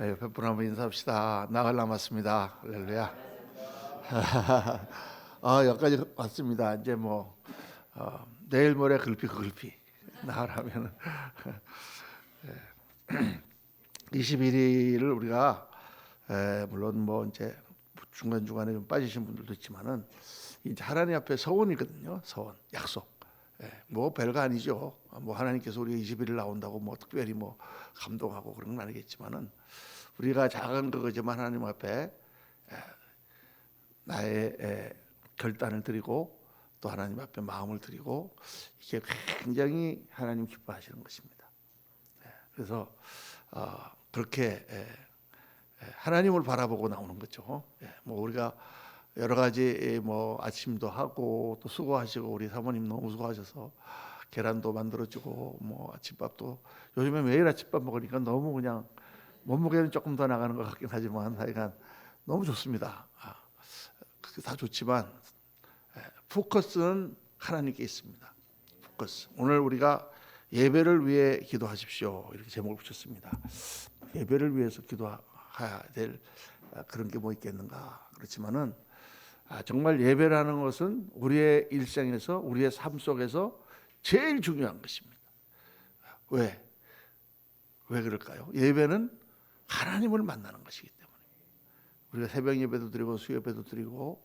옆에 분 한번 인사합시다. 나흘 남았습니다. 할렐루야. 여기까지 왔습니다. 이제 내일 모레 글피 나흘 하면은 21일을 우리가 물론 이제 중간중간에 좀 빠지신 분들도 있지만은 이제 하나님 앞에 서원이거든요. 서원, 약속. 별거 아니죠. 하나님께서 우리가 20일을 나온다고 특별히 감동하고 그런 건 아니겠지만은 우리가 작은 그거지만 하나님 앞에 나의 결단을 드리고 또 하나님 앞에 마음을 드리고 이게 굉장히 하나님 기뻐하시는 것입니다. 그래서 그렇게 하나님을 바라보고 나오는 거죠. 우리가 여러 가지 아침도 하고 또 수고하시고 우리 사모님 너무 수고하셔서 계란도 만들어주고 아침밥도 요즘에 매일 아침밥 먹으니까 너무 그냥 몸무게는 조금 더 나가는 것 같긴 하지만 하여간 너무 좋습니다. 그게 다 좋지만 포커스는 하나님께 있습니다. 포커스. 오늘 우리가 예배를 위해 기도하십시오 이렇게 제목을 붙였습니다. 예배를 위해서 기도해야 될 그런 게 있겠는가. 그렇지만은 정말 예배라는 것은 우리의 일생에서 우리의 삶 속에서 제일 중요한 것입니다. 왜 그럴까요? 예배는 하나님을 만나는 것이기 때문에 우리가 새벽 예배도 드리고 수요예배도 드리고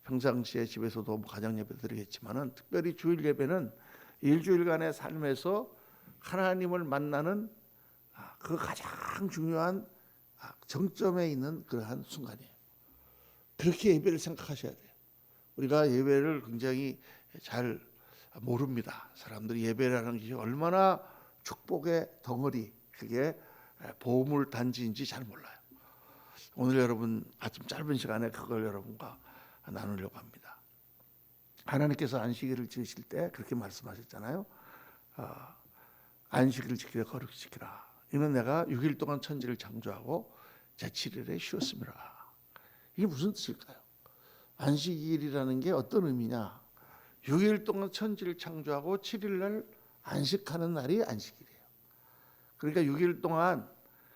평상시에 집에서도 가정 예배도 드리겠지만은 특별히 주일 예배는 일주일간의 삶에서 하나님을 만나는 그 가장 중요한 정점에 있는 그러한 순간이에요. 그렇게 예배를 생각하셔야 돼요. 우리가 예배를 굉장히 잘 모릅니다. 사람들이 예배라는 것이 얼마나 축복의 덩어리, 그게 보물 단지인지 잘 몰라요. 오늘 여러분 아침 짧은 시간에 그걸 여러분과 나누려고 합니다. 하나님께서 안식일을 지으실 때 그렇게 말씀하셨잖아요. 안식일을 지키라 거룩히 지키라. 이는 내가 6일 동안 천지를 창조하고 제7일에 쉬었음이라. 이게 무슨 뜻일까요? 안식일이라는 게 어떤 의미냐? 6일 동안 천지를 창조하고 7일날 안식하는 날이 안식일이에요. 그러니까 6일 동안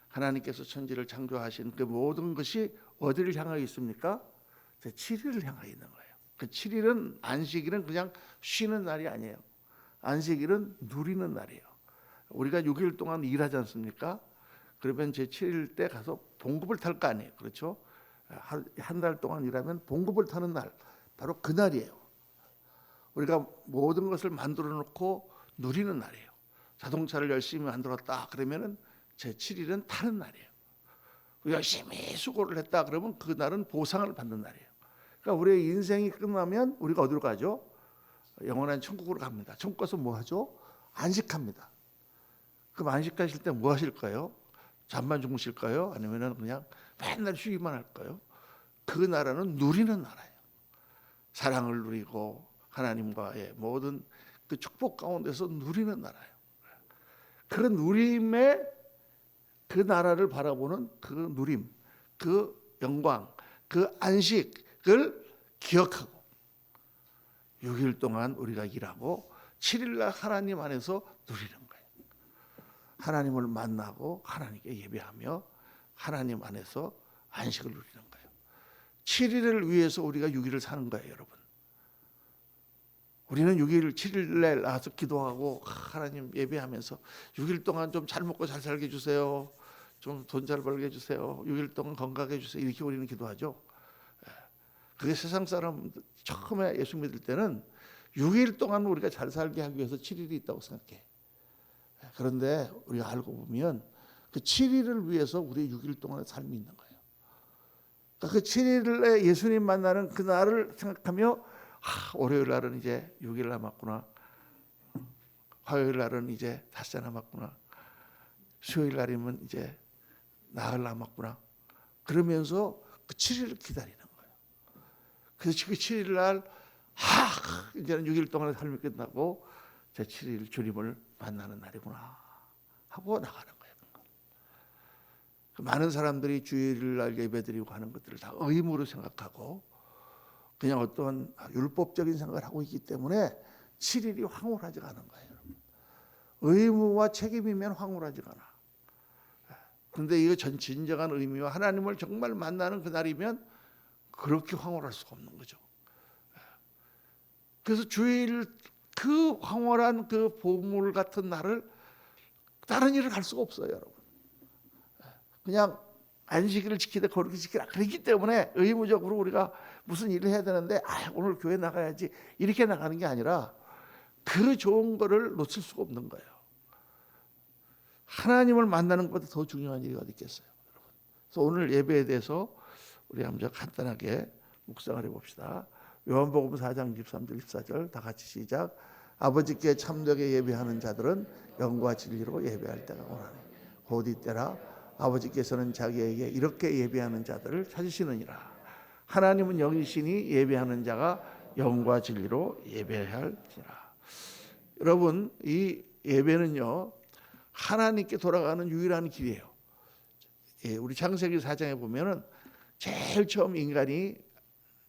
하나님께서 천지를 창조하신 그 모든 것이 어디를 향하여 있습니까? 제7일을 향하여 있는 거예요. 그 7일은 안식일은 그냥 쉬는 날이 아니에요. 안식일은 누리는 날이에요. 우리가 6일 동안 일하지 않습니까? 그러면 제7일 때 가서 봉급을 탈 거 아니에요. 그렇죠? 한 달 동안 일하면 봉급을 타는 날, 바로 그 날이에요. 우리가 모든 것을 만들어 놓고 누리는 날이에요. 자동차를 열심히 만들었다 그러면은 제7일은 타는 날이에요. 열심히 수고를 했다 그러면 그 날은 보상을 받는 날이에요. 그러니까 우리의 인생이 끝나면 우리가 어디로 가죠? 영원한 천국으로 갑니다. 천국 가서 뭐 하죠? 안식합니다. 그럼 안식하실 때 뭐 하실까요? 잠만 주무실까요? 아니면 그냥 맨날 쉬기만 할까요? 그 나라는 누리는 나라예요. 사랑을 누리고 하나님과의 모든 그 축복 가운데서 누리는 나라예요. 그런 누림의 그 나라를 바라보는 그 누림, 그 영광, 그 안식을 기억하고 6일 동안 우리가 일하고 7일날 하나님 안에서 누리는 거예요. 하나님을 만나고 하나님께 예배하며 하나님 안에서 안식을 누리는 거예요. 7일을 위해서 우리가 6일을 사는 거예요, 여러분. 우리는 6일, 7일날 나와서 기도하고 하나님 예배하면서 6일 동안 좀 잘 먹고 잘 살게 해주세요. 좀 돈 잘 벌게 해주세요. 6일 동안 건강하게 해주세요. 이렇게 우리는 기도하죠. 그게 세상 사람 처음에 예수 믿을 때는 6일 동안 우리가 잘 살게 하기 위해서 7일이 있다고 생각해. 그런데 우리가 알고 보면 그 7일을 위해서 우리 6일 동안의 삶이 있는 거예요. 그러니까 그 7일에 예수님 만나는 그 날을 생각하며 월요일 날은 이제 6일 남았구나. 화요일 날은 이제 5일 남았구나. 수요일 날이면 이제 나흘 남았구나. 그러면서 그 7일을 기다리는 거예요. 그래서 그 7일 날 이제는 6일 동안의 삶이 끝나고 제 7일 주님을 만나는 날이구나 하고 나가는 거예요. 많은 사람들이 주일날 예배드리고 하는 것들을 다 의무로 생각하고 그냥 어떤 율법적인 생각을 하고 있기 때문에 7일이 황홀하지가 않은 거예요. 의무와 책임이면 황홀하지가 않아. 그런데 이거 진정한 의미와 하나님을 정말 만나는 그날이면 그렇게 황홀할 수가 없는 거죠. 그래서 주일 그 황홀한 그 보물 같은 날을 다른 일을 할 수가 없어요, 여러분. 그냥 안식일을 지키되 거룩히 지키라. 그렇기 때문에 의무적으로 우리가 무슨 일을 해야 되는데 오늘 교회 나가야지 이렇게 나가는 게 아니라 그 좋은 거를 놓칠 수가 없는 거예요. 하나님을 만나는 것보다 더 중요한 일이 어디 있겠어요, 여러분. 그래서 오늘 예배에 대해서 우리 한번 간단하게 묵상을 해봅시다. 요한복음 4장 23절 24절 다 같이 시작. 아버지께 참되게 예배하는 자들은 영과 진리로 예배할 때가 오나니 곧 이때라. 아버지께서는 자기에게 이렇게 예배하는 자들을 찾으시느니라. 하나님은 영이시니 예배하는 자가 영과 진리로 예배할지라. 여러분, 이 예배는요 하나님께 돌아가는 유일한 길이에요. 우리 창세기 4장에 보면은 제일 처음 인간이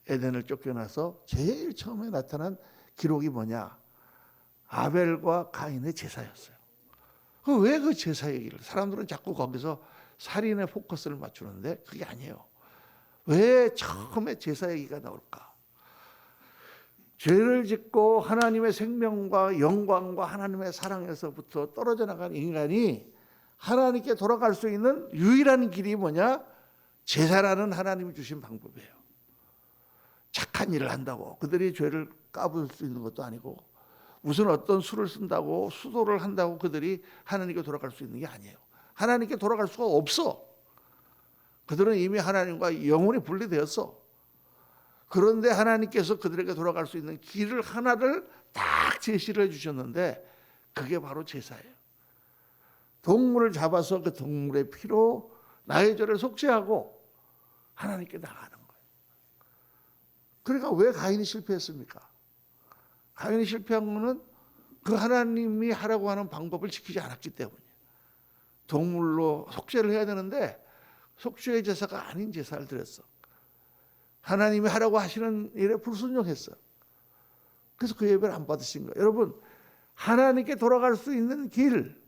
에덴을 쫓겨나서 제일 처음에 나타난 기록이 뭐냐? 아벨과 가인의 제사였어요. 왜 그 제사 얘기를? 사람들은 자꾸 거기서 살인의 포커스를 맞추는데 그게 아니에요. 왜 처음에 제사 얘기가 나올까? 죄를 짓고 하나님의 생명과 영광과 하나님의 사랑에서부터 떨어져 나간 인간이 하나님께 돌아갈 수 있는 유일한 길이 뭐냐? 제사라는 하나님이 주신 방법이에요. 착한 일을 한다고 그들이 죄를 까부을 수 있는 것도 아니고 무슨 어떤 수를 쓴다고 수도를 한다고 그들이 하나님께 돌아갈 수 있는 게 아니에요. 하나님께 돌아갈 수가 없어. 그들은 이미 하나님과 영원히 분리되었어. 그런데 하나님께서 그들에게 돌아갈 수 있는 길을 하나를 딱 제시를 해주셨는데 그게 바로 제사예요. 동물을 잡아서 그 동물의 피로 나의 죄를 속죄하고 하나님께 나가는 거예요. 그러니까 왜 가인이 실패했습니까? 가인이 실패한 것은 그 하나님이 하라고 하는 방법을 지키지 않았기 때문이에요. 동물로 속죄를 해야 되는데 속죄의 제사가 아닌 제사를 드렸어. 하나님이 하라고 하시는 일에 불순종했어요. 그래서 그 예배를 안 받으신 거예요. 여러분, 하나님께 돌아갈 수 있는 길,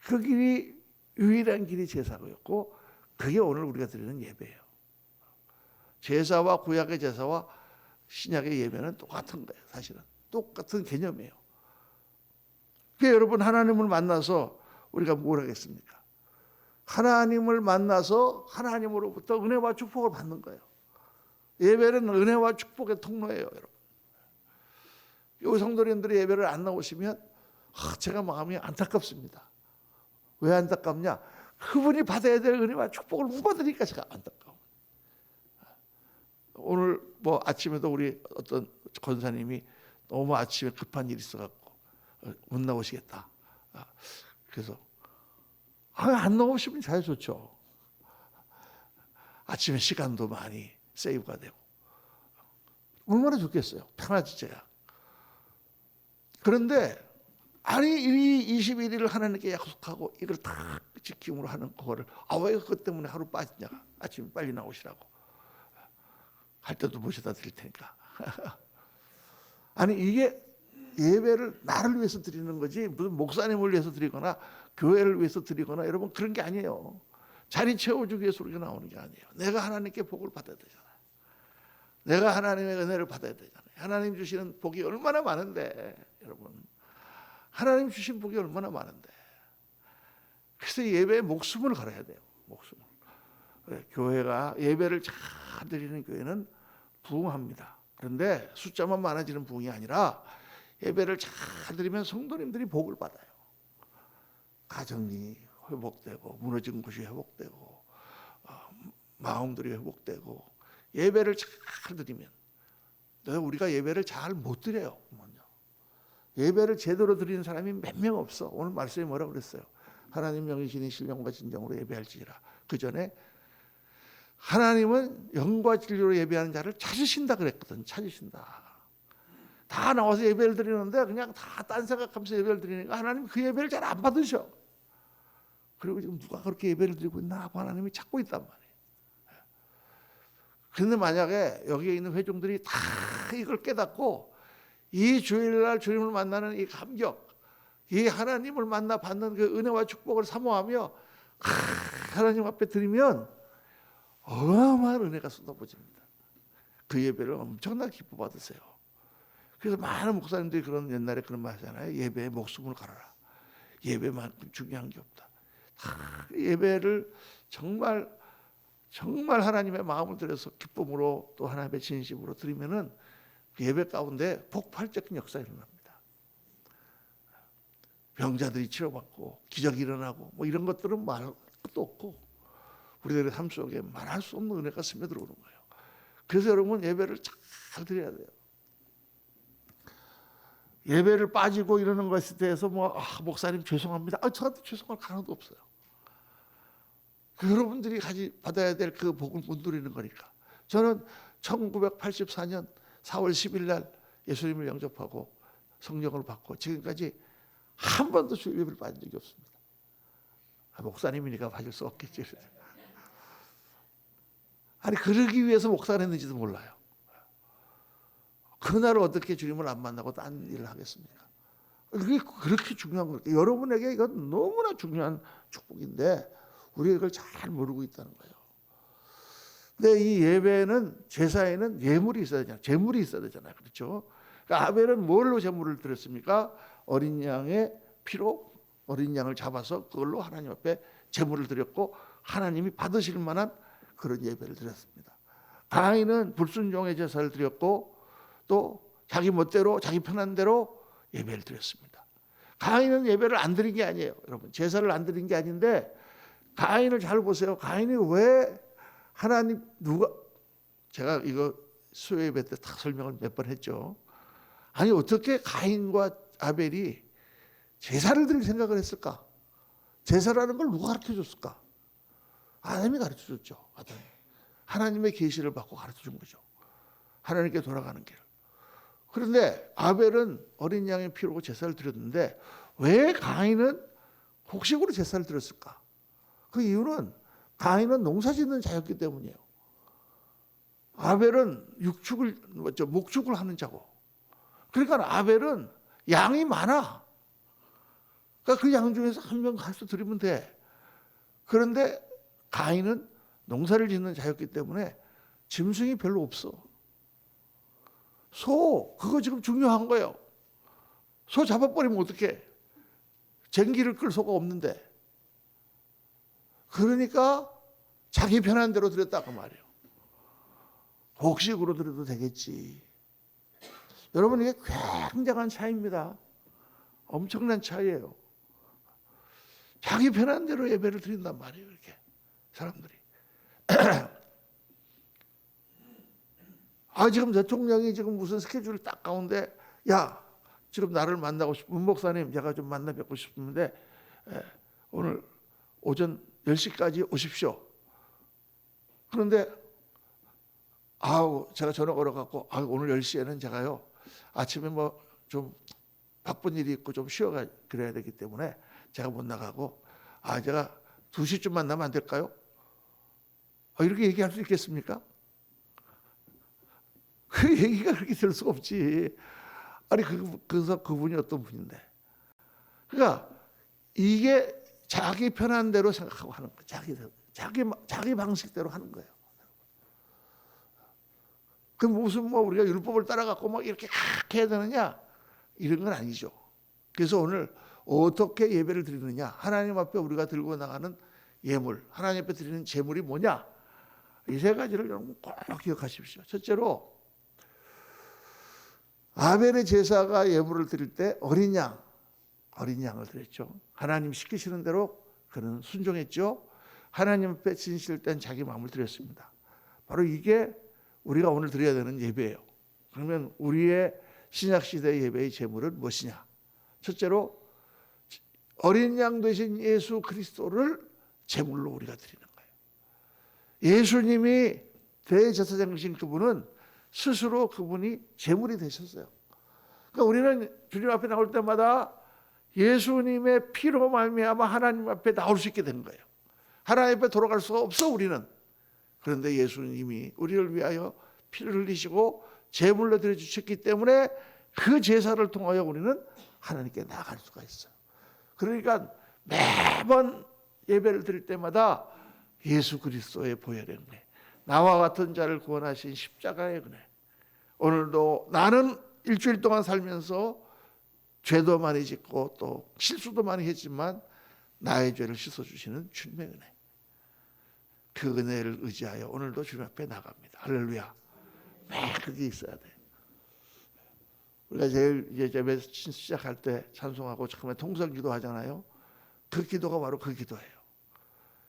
그 길이 유일한 길이 제사였고 그게 오늘 우리가 드리는 예배예요. 제사와 구약의 제사와 신약의 예배는 똑같은 거예요. 사실은 똑같은 개념이에요. 그러니까 여러분, 하나님을 만나서 우리가 뭘 하겠습니까? 하나님을 만나서 하나님으로부터 은혜와 축복을 받는 거예요. 예배는 은혜와 축복의 통로예요, 여러분. 이 성도님들이 예배를 안 나오시면 제가 마음이 안타깝습니다. 왜 안타깝냐? 그분이 받아야 될 은혜와 축복을 못 받으니까 제가 안타까워. 오늘 뭐 아침에도 우리 어떤 권사님이 너무 아침에 급한 일이 있어갖고 못 나오시겠다. 그래서 안 나오시면 잘 좋죠. 아침에 시간도 많이 세이브가 되고 얼마나 좋겠어요. 편하지 제가. 그런데 아니 이 21일을 하나님께 약속하고 이걸 다 지킴으로 하는 그거를 왜 그것 때문에 하루 빠지냐. 아침에 빨리 나오시라고. 할 때도 모셔다 드릴 테니까. 아니 이게 예배를 나를 위해서 드리는 거지 무슨 목사님을 위해서 드리거나 교회를 위해서 드리거나 여러분 그런 게 아니에요. 자리 채워주기 위해서 우리가 나오는 게 아니에요. 내가 하나님께 복을 받아야 되잖아요. 내가 하나님의 은혜를 받아야 되잖아요. 하나님 주시는 복이 얼마나 많은데 여러분. 하나님 주신 복이 얼마나 많은데. 그래서 예배에 목숨을 걸어야 돼요. 목숨을. 교회가 예배를 잘 드리는 교회는 부흥합니다. 그런데 숫자만 많아지는 부흥이 아니라 예배를 잘 드리면 성도님들이 복을 받아요. 가정이 회복되고 무너진 곳이 회복되고 마음들이 회복되고 예배를 잘 드리면 우리가 예배를 잘 못 드려요. 예배를 제대로 드리는 사람이 몇 명 없어. 오늘 말씀에 뭐라고 그랬어요? 하나님 영이시니 신령과 진정으로 예배할지니라. 그 전에 하나님은 영과 진리로 예배하는 자를 찾으신다 그랬거든. 찾으신다. 다 나와서 예배를 드리는데 그냥 다 딴 생각하면서 예배를 드리니까 하나님 그 예배를 잘 안 받으셔. 그리고 지금 누가 그렇게 예배를 드리고 있나 하고 하나님이 찾고 있단 말이에요. 그런데 만약에 여기에 있는 회중들이 다 이걸 깨닫고 이 주일날 주님을 만나는 이 감격, 이 하나님을 만나 받는 그 은혜와 축복을 사모하며 하나님 앞에 드리면 어마어마한 은혜가 쏟아부집니다. 그 예배를 엄청나게 기뻐 받으세요. 그래서 많은 목사님들이 그런 옛날에 그런 말 하잖아요. 예배에 목숨을 걸어라. 예배만큼 중요한 게 없다. 예배를 정말 하나님의 마음을 들여서 기쁨으로 또 하나님의 진심으로 드리면은 그 예배 가운데 폭발적인 역사가 일어납니다. 병자들이 치료받고 기적이 일어나고 뭐 이런 것들은 말할 것도 없고 우리들의 삶 속에 말할 수 없는 은혜가 스며들어오는 거예요. 그래서 여러분 예배를 잘 드려야 돼요. 예배를 빠지고 이러는 것에 대해서 목사님 죄송합니다. 저한테 죄송할 가능도 없어요. 여러분들이 받아야 될 그 복을 못 누리는 거니까. 저는 1984년 4월 10일 날 예수님을 영접하고 성령을 받고 지금까지 한 번도 주일 예배를 빠진 적이 없습니다. 목사님이니까 빠질 수 없겠지. 아니 그러기 위해서 목사를 했는지도 몰라요. 그날 어떻게 주님을 안 만나고 딴 일을 하겠습니까? 그게 그렇게 중요한 거예요. 여러분에게 이건 너무나 중요한 축복인데 우리가 이걸 잘 모르고 있다는 거예요. 근데 이 예배는 제사에는 예물이 있어야 되잖아요. 제물이 있어야 되잖아요. 그렇죠? 그러니까 아벨은 뭘로 제물을 드렸습니까? 어린 양의 피로 어린 양을 잡아서 그걸로 하나님 앞에 제물을 드렸고 하나님이 받으실 만한 그런 예배를 드렸습니다. 가인은 불순종의 제사를 드렸고 또 자기 멋대로 자기 편한 대로 예배를 드렸습니다. 가인은 예배를 안 드린 게 아니에요. 여러분 제사를 안 드린 게 아닌데 가인을 잘 보세요. 가인이 왜 하나님 제가 이거 수요 예배 때 딱 설명을 몇 번 했죠. 아니 어떻게 가인과 아벨이 제사를 드릴 생각을 했을까? 제사라는 걸 누가 가르쳐 줬을까? 아담이 가르쳐 줬죠. 아담이. 하나님의 계시를 받고 가르쳐 준 거죠. 하나님께 돌아가는 길. 그런데 아벨은 어린 양의 피로 제사를 드렸는데 왜 가인은 곡식으로 제사를 드렸을까? 그 이유는 가인은 농사짓는 자였기 때문이에요. 아벨은 목축을 하는 자고. 그러니까 아벨은 양이 많아. 그러니까 그 양 중에서 한 명 가서 드리면 돼. 그런데 가인은 농사를 짓는 자였기 때문에 짐승이 별로 없어. 소, 그거 지금 중요한 거예요. 소 잡아버리면 어떡해? 쟁기를 끌 소가 없는데. 그러니까 자기 편한 대로 드렸다고 말이에요. 곡식으로 드려도 되겠지. 여러분 이게 굉장한 차이입니다. 엄청난 차이예요. 자기 편한 대로 예배를 드린단 말이에요. 이렇게 사람들이. 지금 대통령이 지금 무슨 스케줄을 딱 가운데 지금 나를 만나고 문 목사님 제가 좀 만나 뵙고 싶은데 오늘 오전 10시까지 오십시오. 그런데 제가 전화 걸어갖고 오늘 10시에는 제가요 아침에 좀 바쁜 일이 있고 좀 쉬어가 그래야 되기 때문에 제가 못 나가고 제가 2시쯤 만나면 안 될까요? 이렇게 얘기할 수 있겠습니까? 그 얘기가 그렇게 될 수가 없지. 아니 그래서 그분이 어떤 분인데. 그러니까 이게 자기 편한 대로 생각하고 하는 거예요. 자기 방식대로 하는 거예요. 그 무슨 우리가 율법을 따라갖고 이렇게 해야 되느냐 이런 건 아니죠. 그래서 오늘 어떻게 예배를 드리느냐, 하나님 앞에 우리가 들고 나가는 예물, 하나님 앞에 드리는 제물이 뭐냐, 이 세 가지를 여러분 꼭 기억하십시오. 첫째로 아벨의 제사가 예물을 드릴 때 어린 양을 드렸죠. 하나님 시키시는 대로 그는 순종했죠. 하나님 앞에 진실된 자기 마음을 드렸습니다. 바로 이게 우리가 오늘 드려야 되는 예배예요. 그러면 우리의 신약시대 예배의 제물은 무엇이냐? 첫째로 어린 양 되신 예수 그리스도를 제물로 우리가 드리는 거예요. 예수님이 대제사장이신 그분은 스스로 그분이 제물이 되셨어요. 그러니까 우리는 주님 앞에 나올 때마다 예수님의 피로 말미암아 하나님 앞에 나올 수 있게 되는 거예요. 하나님 앞에 돌아갈 수가 없어 우리는. 그런데 예수님이 우리를 위하여 피를 흘리시고 제물로 드려주셨기 때문에 그 제사를 통하여 우리는 하나님께 나아갈 수가 있어요. 그러니까 매번 예배를 드릴 때마다 예수 그리스도의 보혈의 은혜, 나와 같은 자를 구원하신 십자가의 은혜, 오늘도 나는 일주일 동안 살면서 죄도 많이 짓고 또 실수도 많이 했지만 나의 죄를 씻어주시는 주님의 은혜, 그 은혜를 의지하여 오늘도 주님 앞에 나갑니다. 할렐루야. 매 그게 있어야 돼. 우리가 제일 이제 예배 시작할 때 찬송하고 처음에 통성 기도하잖아요. 그 기도가 바로 그 기도예요.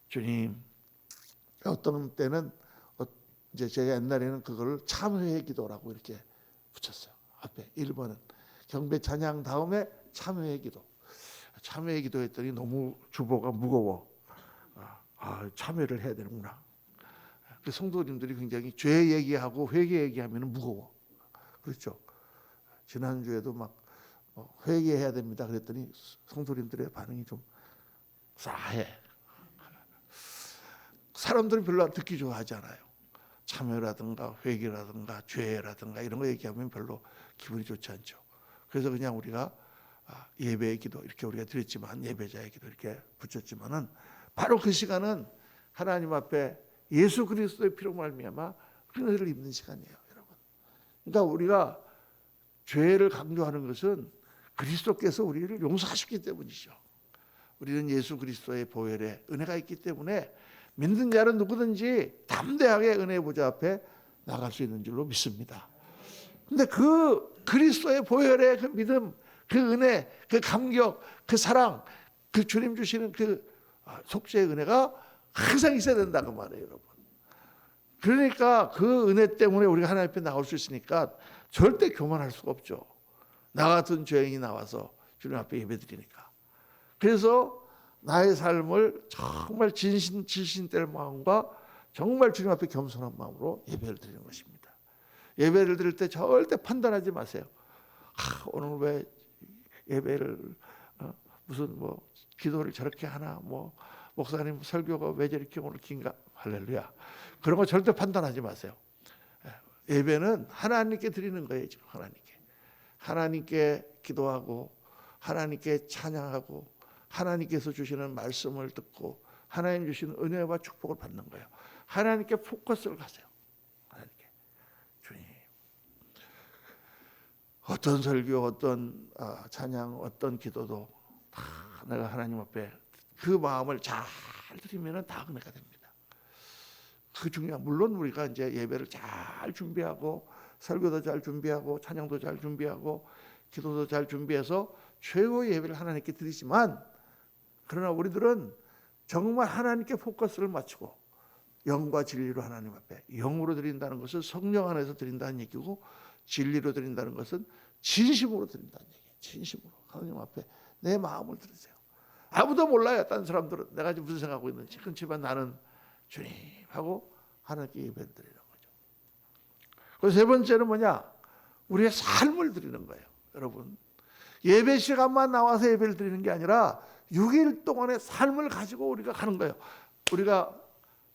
주님, 어떤 때는 이제 제가 옛날에는 그거를 참회의 기도라고 이렇게 붙였어요. 앞에 1번은 경배 찬양 다음에 참회의 기도. 참회의 기도했더니 너무 주보가 무거워. 참회를 해야 되는구나. 그 성도님들이 굉장히 죄 얘기하고 회개 얘기하면 무거워. 그렇죠? 지난주에도 막 회개해야 됩니다. 그랬더니 성도님들의 반응이 좀 싸해. 사람들이 별로 듣기 좋아하지 않아요. 참회라든가 회개라든가 죄라든가 이런 거 얘기하면 별로 기분이 좋지 않죠. 그래서 그냥 우리가 예배의 기도 이렇게 우리가 드렸지만, 예배자의 기도 이렇게 붙였지만은 바로 그 시간은 하나님 앞에 예수 그리스도의 피로 말미암아 은혜를 입는 시간이에요, 여러분. 그러니까 우리가 죄를 강조하는 것은 그리스도께서 우리를 용서하셨기 때문이죠. 우리는 예수 그리스도의 보혈에 은혜가 있기 때문에 믿는 자는 누구든지 담대하게 은혜의 보좌 앞에 나갈 수 있는 줄로 믿습니다. 근데 그 그리스도의 보혈의 그 믿음, 그 은혜, 그 감격, 그 사랑, 그 주님 주시는 그 속죄의 은혜가 항상 있어야 된다고 말해요, 여러분. 그러니까 그 은혜 때문에 우리가 하나님 앞에 나올 수 있으니까 절대 교만할 수가 없죠. 나 같은 죄인이 나와서 주님 앞에 예배드리니까. 그래서 나의 삶을 정말 진실될 마음과 정말 주님 앞에 겸손한 마음으로 예배를 드리는 것입니다. 예배를 드릴 때 절대 판단하지 마세요. 오늘 왜 예배를 무슨 기도를 저렇게 하나, 목사님 설교가 왜 저렇게 오늘 긴가, 할렐루야. 그런 거 절대 판단하지 마세요. 예배는 하나님께 드리는 거예요. 지금 하나님께 기도하고 하나님께 찬양하고 하나님께서 주시는 말씀을 듣고 하나님 주시는 은혜와 축복을 받는 거예요. 하나님께 포커스를 가세요. 하나님께. 주님, 어떤 설교, 어떤 찬양, 어떤 기도도 다 내가 하나님 앞에 그 마음을 잘 드리면 다 은혜가 됩니다. 그 중요한, 물론 우리가 이제 예배를 잘 준비하고 설교도 잘 준비하고 찬양도 잘 준비하고 기도도 잘 준비해서 최고의 예배를 하나님께 드리지만, 그러나 우리들은 정말 하나님께 포커스를 맞추고 영과 진리로 하나님 앞에, 영으로 드린다는 것은 성령 안에서 드린다는 얘기고, 진리로 드린다는 것은 진심으로 드린다는 얘기예요. 진심으로 하나님 앞에 내 마음을 들으세요. 아무도 몰라요. 다른 사람들은 내가 지금 무슨 생각하고 있는지. 그렇지만 나는 주님 하고 하나님께 예배를 드리는 거죠. 그리고 세 번째는 뭐냐? 우리의 삶을 드리는 거예요. 여러분, 예배 시간만 나와서 예배를 드리는 게 아니라 6일 동안의 삶을 가지고 우리가 가는 거예요. 우리가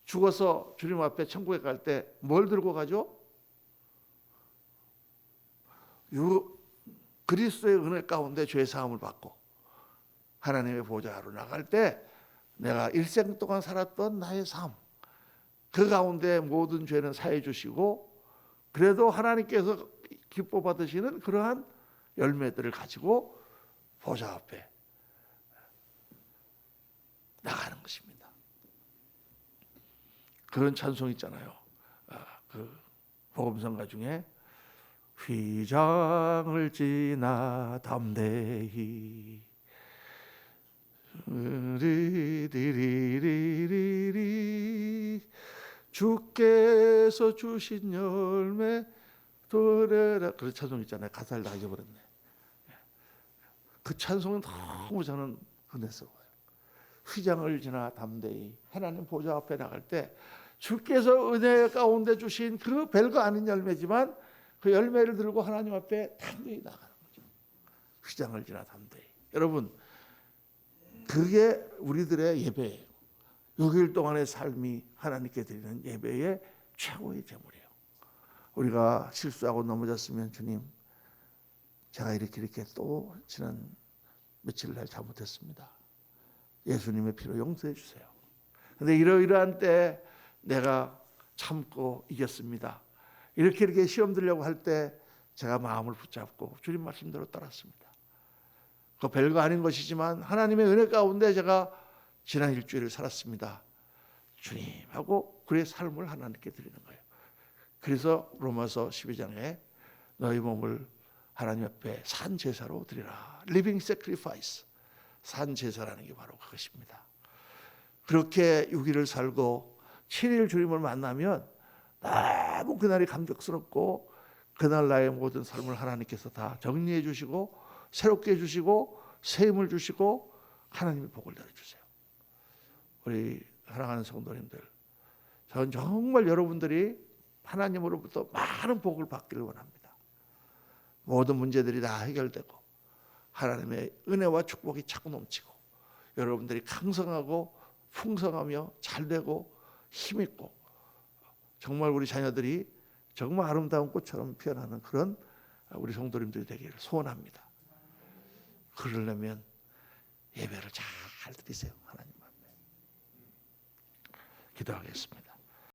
죽어서 주님 앞에 천국에 갈 때 뭘 들고 가죠? 그리스도의 은혜 가운데 죄 사함을 받고 하나님의 보좌로 나갈 때 내가 일생 동안 살았던 나의 삶, 그 가운데 모든 죄는 사해 주시고 그래도 하나님께서 기뻐 받으시는 그러한 열매들을 가지고 보좌 앞에 나가는 것입니다. 그런 찬송 있잖아요. 그 복음성가 중에 휘장을 지나 담대히 리리리리리 주께서 주신 열매 도래라. 그런 찬송 있잖아요. 가사를 다 잊어버렸네. 그 찬송은 너무 저는 은혜스러워요. 휘장을 지나 담대히 하나님 보좌 앞에 나갈 때 주께서 은혜 가운데 주신 그 별거 아닌 열매지만 그 열매를 들고 하나님 앞에 담대히 나가는 거죠. 휘장을 지나 담대히. 여러분, 그게 우리들의 예배예요. 6일 동안의 삶이 하나님께 드리는 예배의 최고의 제물이에요. 우리가 실수하고 넘어졌으면 주님, 제가 이렇게 또 지난 며칠 날 잘못했습니다. 예수님의 피로 용서해 주세요. 근데 이러이러한 때 내가 참고 이겼습니다. 이렇게 시험 들려고 할 때 제가 마음을 붙잡고 주님 말씀대로 따랐습니다. 그 별거 아닌 것이지만 하나님의 은혜 가운데 제가 지난 일주일을 살았습니다. 주님하고 그의 삶을 하나님께 드리는 거예요. 그래서 로마서 12장에 너희 몸을 하나님 앞에 산 제사로 드리라. Living sacrifice. 산 제사라는 게 바로 그것입니다. 그렇게 6일을 살고 7일 주님을 만나면 너무 그날이 감격스럽고 그날 나의 모든 삶을 하나님께서 다 정리해 주시고 새롭게 해주시고 새 힘을 주시고 하나님의 복을 내려주세요. 우리 사랑하는 성도님들, 저는 정말 여러분들이 하나님으로부터 많은 복을 받기를 원합니다. 모든 문제들이 다 해결되고 하나님의 은혜와 축복이 차고 넘치고 여러분들이 강성하고 풍성하며 잘되고 힘있고 정말 우리 자녀들이 정말 아름다운 꽃처럼 피어나는 그런 우리 성도님들이 되기를 소원합니다. 그러려면 예배를 잘 드리세요. 하나님 앞에 기도하겠습니다.